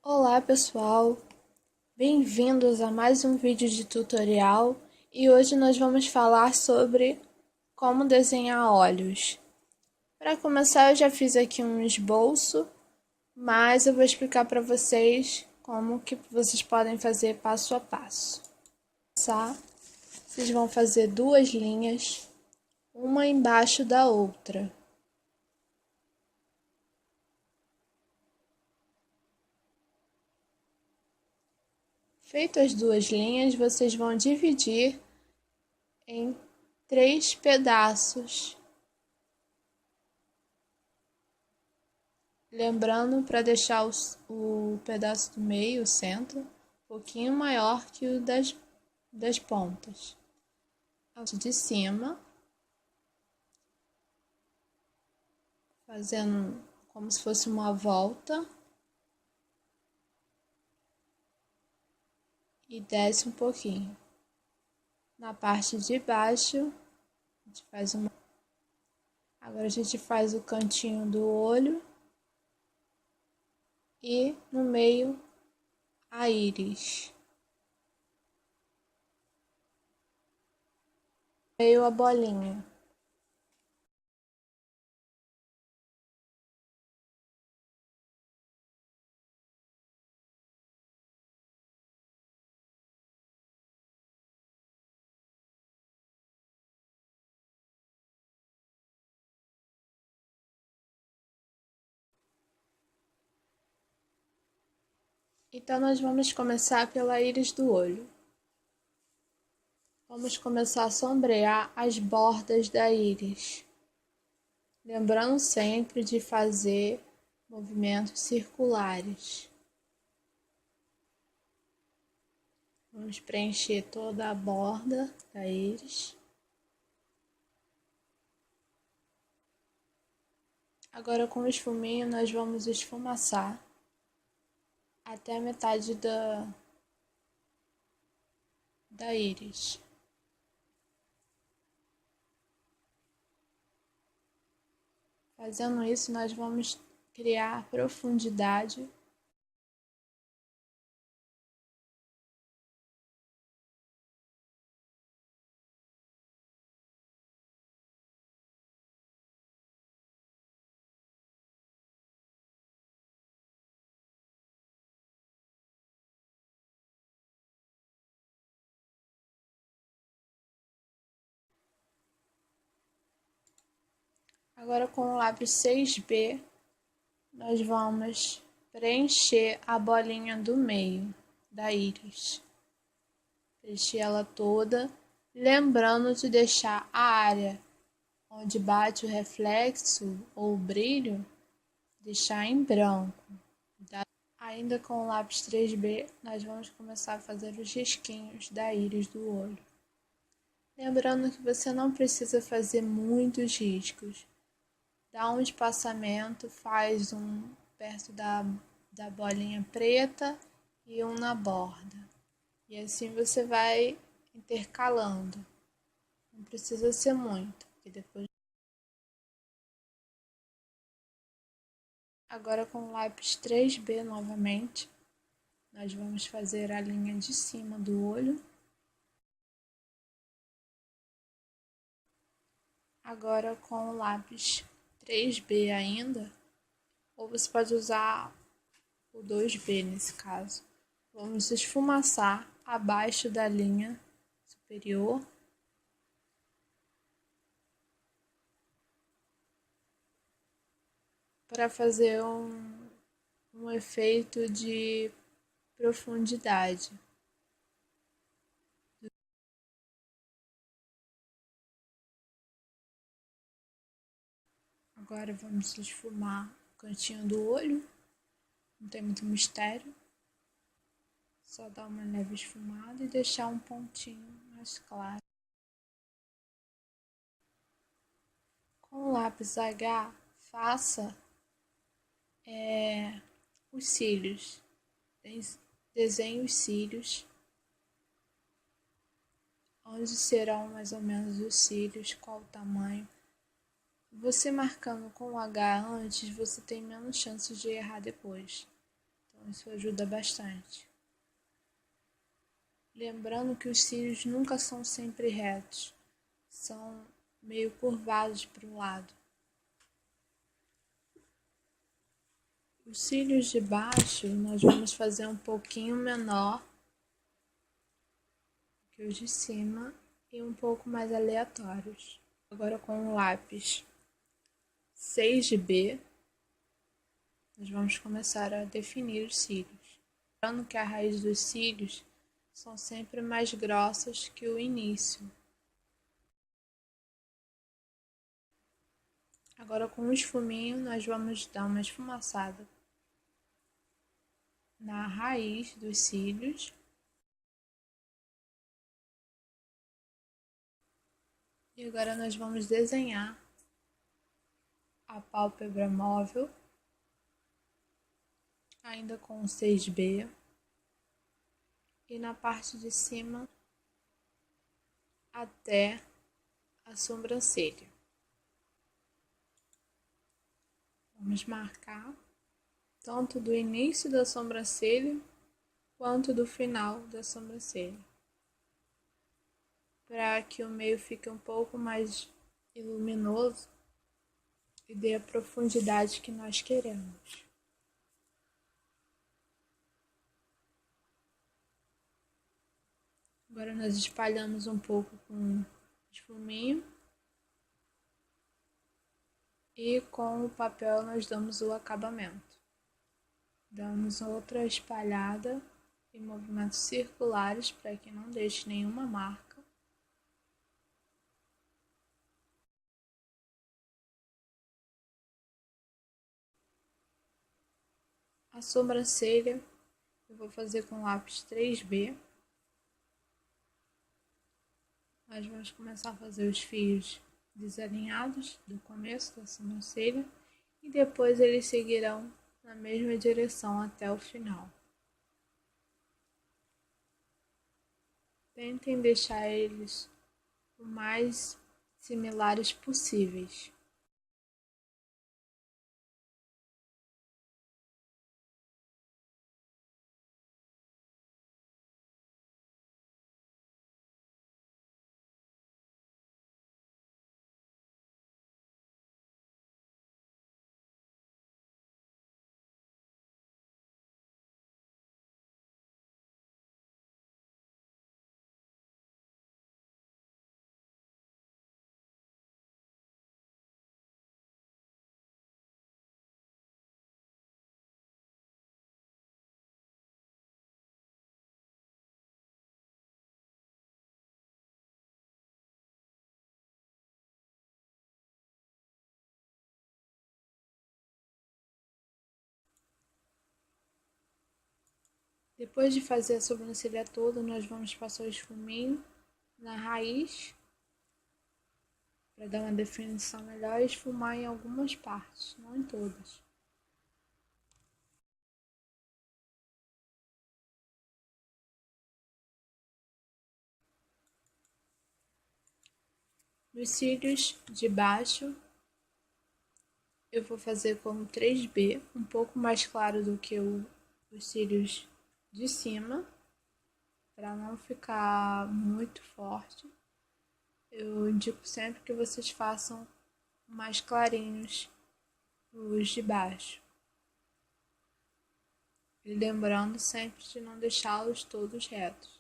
Olá pessoal, bem-vindos a mais um vídeo de tutorial e hoje nós vamos falar sobre como desenhar olhos. Para começar eu já fiz aqui um esboço, mas eu vou explicar para vocês como que vocês podem fazer passo a passo. Vocês vão fazer duas linhas, uma embaixo da outra. Feitas as duas linhas, vocês vão dividir em 3 pedaços. Lembrando para deixar o pedaço do meio, o centro, um pouquinho maior que o das pontas. De cima, fazendo como se fosse uma volta. E desce um pouquinho. Na parte de baixo, a gente faz uma. Agora a gente faz o cantinho do olho. E no meio, a íris. No meio, a bolinha. Então, nós vamos começar pela íris do olho. Vamos começar a sombrear as bordas da íris. Lembrando sempre de fazer movimentos circulares. Vamos preencher toda a borda da íris. Agora, com o esfuminho, nós vamos esfumaçar até a metade da íris. Fazendo isso, nós vamos criar profundidade . Agora, com o lápis 6B, nós vamos preencher a bolinha do meio da íris. Preencher ela toda, lembrando de deixar a área onde bate o reflexo ou o brilho, deixar em branco. Ainda com o lápis 3B, nós vamos começar a fazer os risquinhos da íris do olho. Lembrando que você não precisa fazer muitos riscos. Dá um espaçamento, faz um perto da bolinha preta e um na borda. E assim você vai intercalando. Não precisa ser muito, porque depois. Agora com o lápis 3B novamente, nós vamos fazer a linha de cima do olho. Agora com o lápis 3B ainda, ou você pode usar o 2B nesse caso. Vamos esfumaçar abaixo da linha superior. Para fazer um efeito de profundidade. Agora vamos esfumar o cantinho do olho. Não tem muito mistério. Só dar uma leve esfumada e deixar um pontinho mais claro. Com o lápis H, faça os cílios. Desenhe os cílios. Onde serão mais ou menos os cílios, qual o tamanho. Você marcando com o H antes, você tem menos chances de errar depois. Então Isso ajuda bastante. Lembrando que os cílios nunca são sempre retos, são meio curvados para o lado. Os cílios de baixo nós vamos fazer um pouquinho menor que os de cima e um pouco mais aleatórios. Agora com o lápis 6B, nós vamos começar a definir os cílios. Lembrando que a raiz dos cílios são sempre mais grossas que o início. Agora com o esfuminho nós vamos dar uma esfumaçada na raiz dos cílios. E agora nós vamos desenhar a pálpebra móvel, ainda com o 6B. E na parte de cima até a sobrancelha. Vamos marcar tanto do início da sobrancelha quanto do final da sobrancelha, para que o meio fique um pouco mais luminoso e dê a profundidade que nós queremos. Agora nós espalhamos um pouco com esfuminho e com o papel nós damos o acabamento. Damos outra espalhada em movimentos circulares para que não deixe nenhuma marca. A sobrancelha eu vou fazer com lápis 3B. Nós vamos começar a fazer os fios desalinhados do começo da sobrancelha e depois eles seguirão na mesma direção até o final. Tentem deixar eles o mais similares possíveis. Depois de fazer a sobrancelha toda, nós vamos passar o esfuminho na raiz para dar uma definição melhor e esfumar em algumas partes, não em todas. Nos cílios de baixo, eu vou fazer como 3B, um pouco mais claro do que os cílios de cima, para não ficar muito forte. Eu indico sempre que vocês façam mais clarinhos os de baixo. E lembrando sempre de não deixá-los todos retos.